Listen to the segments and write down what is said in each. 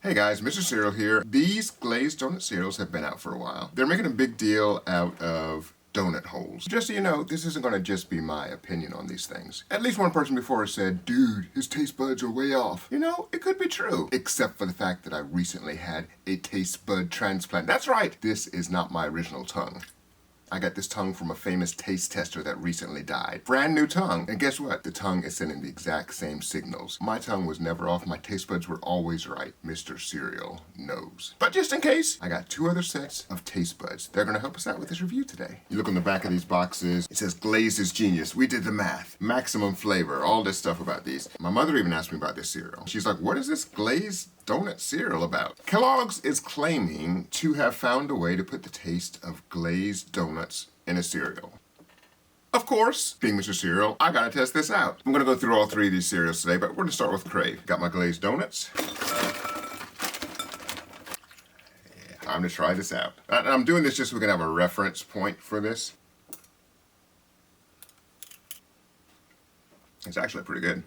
Hey guys, Mr. Cereal here. These glazed donut cereals have been out for a while. They're making a big deal out of donut holes. Just so you know, this isn't going to just be my opinion on these things. At least one person before said, dude, his taste buds are way off. You know, it could be true. Except for the fact that I recently had a taste bud transplant. That's right, this is not my original tongue. I got this tongue from a famous taste tester that recently died. Brand new tongue. And guess what? The tongue is sending the exact same signals. My tongue was never off. My taste buds were always right. Mr. Cereal knows. But just in case, I got 2 other sets of taste buds. They're gonna help us out with this review today. You look on the back of these boxes, it says Glazed is genius. We did the math. Maximum flavor. All this stuff about these. My mother even asked me about this cereal. She's like, what is this glazed donut cereal about? Kellogg's is claiming to have found a way to put the taste of glazed donuts in a cereal. Of course, being Mr. Cereal, I gotta test this out. I'm gonna go through all 3 of these cereals today, but we're gonna start with Krave. Got my glazed donuts. Time to try this out. And I'm doing this just so we can have a reference point for this. It's actually pretty good.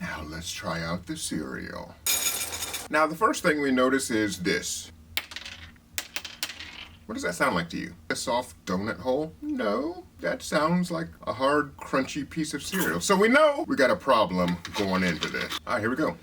Now let's try out the cereal. Now the first thing we notice is this. What does that sound like to you? A soft donut hole? No, that sounds like a hard, crunchy piece of cereal. So we know we got a problem going into this. All right, here we go.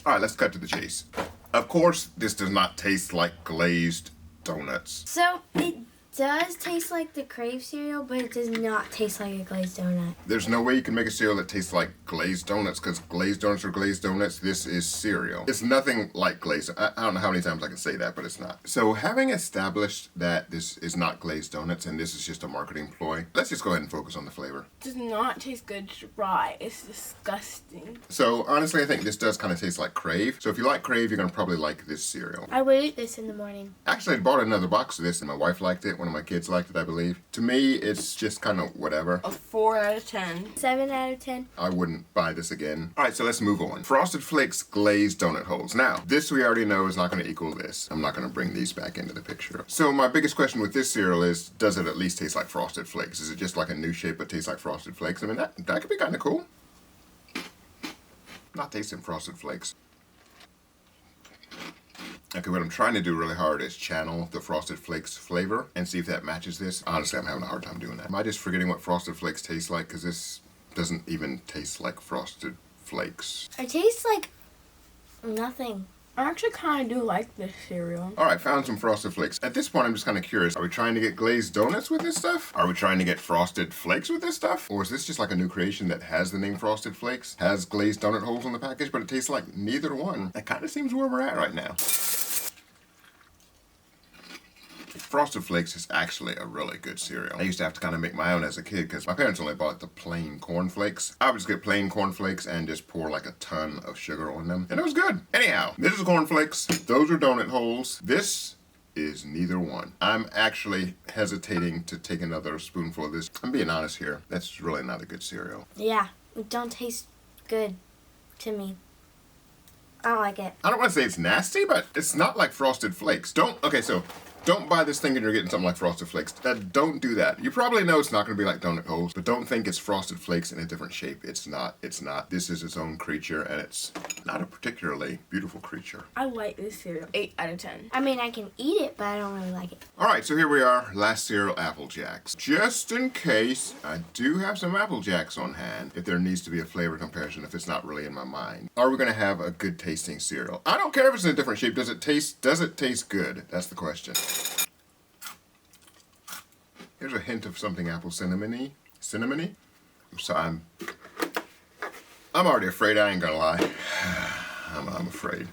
All right, let's cut to the chase. Of course, this does not taste like glazed donuts. So it does taste like the Krave cereal, but it does not taste like a glazed donut. There's no way you can make a cereal that tastes like glazed donuts, because glazed donuts are glazed donuts. This is cereal. It's nothing like glazed. I don't know how many times I can say that, but it's not. So having established that this is not glazed donuts and this is just a marketing ploy, let's just go ahead and focus on the flavor. It does not taste good dry. It's disgusting. So honestly, I think this does kind of taste like Krave. So if you like Krave, you're going to probably like this cereal. I would eat this in the morning. Actually, I bought another box of this and my wife liked it. One of my kids liked it, I believe. To me, it's just kind of whatever. A 4 out of 10. 7 out of 10. I wouldn't buy this again. All right, so let's move on. Frosted Flakes Glazed Donut Holes. Now, this we already know is not going to equal this. I'm not going to bring these back into the picture. So my biggest question with this cereal is, does it at least taste like Frosted Flakes? Is it just like a new shape but tastes like Frosted Flakes? I mean, that could be kind of cool. Not tasting Frosted Flakes. Okay, what I'm trying to do really hard is channel the Frosted Flakes flavor and see if that matches this. Honestly, I'm having a hard time doing that. Am I just forgetting what Frosted Flakes taste like? Because this doesn't even taste like Frosted Flakes. It tastes like nothing. I actually kind of do like this cereal. All right, found some Frosted Flakes. At this point, I'm just kind of curious. Are we trying to get glazed donuts with this stuff? Are we trying to get Frosted Flakes with this stuff? Or is this just like a new creation that has the name Frosted Flakes, has glazed donut holes on the package, but it tastes like neither one? That kind of seems where we're at right now. Frosted Flakes is actually a really good cereal. I used to have to kind of make my own as a kid because my parents only bought the plain corn flakes. I would just get plain corn flakes and just pour like a ton of sugar on them. And it was good. Anyhow, this is corn flakes. Those are donut holes. This is neither one. I'm actually hesitating to take another spoonful of this. I'm being honest here. That's really not a good cereal. Yeah, it don't taste good to me. I don't like it. I don't want to say it's nasty, but it's not like Frosted Flakes. Don't buy this thing and you're getting something like Frosted Flakes. Don't do that. You probably know it's not going to be like donut holes, but don't think it's Frosted Flakes in a different shape. It's not. It's not. This is its own creature, and it's not a particularly beautiful creature. I like this cereal. 8 out of 10. I mean, I can eat it, but I don't really like it. All right, so here we are. Last cereal, Apple Jacks. Just in case, I do have some Apple Jacks on hand if there needs to be a flavor comparison, if it's not really in my mind. Are we going to have a good tasting cereal? I don't care if it's in a different shape. Does it taste good? That's the question. Here's a hint of something apple cinnamony. Cinnamony? So I'm already afraid. I ain't gonna lie. I'm afraid.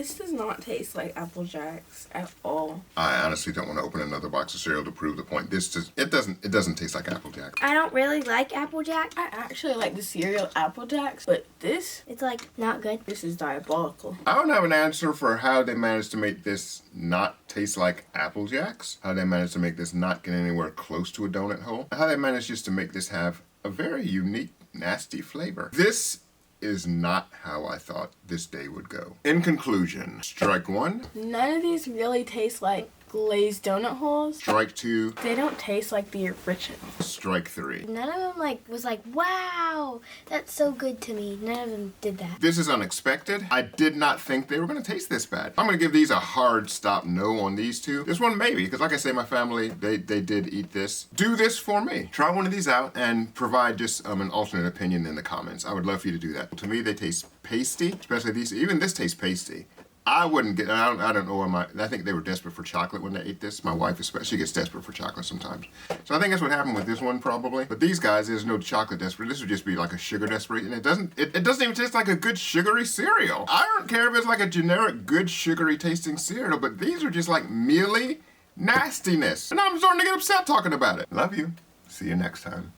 This does not taste like Apple Jacks at all. I honestly don't want to open another box of cereal to prove the point. It doesn't taste like Apple Jack. I don't really like Apple Jack. I actually like the cereal Apple Jacks, but this It's like not good. is diabolical. I don't have an answer for how they managed to make this not taste like Apple Jacks. How they managed to make this not get anywhere close to a donut hole. How they managed just to make this have a very unique, nasty flavor. This is not how I thought this day would go. In conclusion, strike one, None of these really taste like Glazed Donut Holes. strike two, They don't taste like the original. strike three. None of them was like, wow, that's so good to me. None of them did that. This is unexpected. I did not think they were going to taste this bad. I'm going to give these a hard stop no on these two. This one maybe, because like I say, my family, they did eat this. Do this for me. Try one of these out and provide just an alternate opinion in the comments. I would love for you to do that. To me, they taste pasty, especially these. Even this tastes pasty. I wouldn't get, I don't know why I think they were desperate for chocolate when they ate this. My wife especially, she gets desperate for chocolate sometimes. So I think that's what happened with this one probably. But these guys, there's no chocolate desperate. This would just be like a sugar desperate. And it doesn't even taste like a good sugary cereal. I don't care if it's like a generic good sugary tasting cereal, but these are just like mealy nastiness. And I'm starting to get upset talking about it. Love you. See you next time.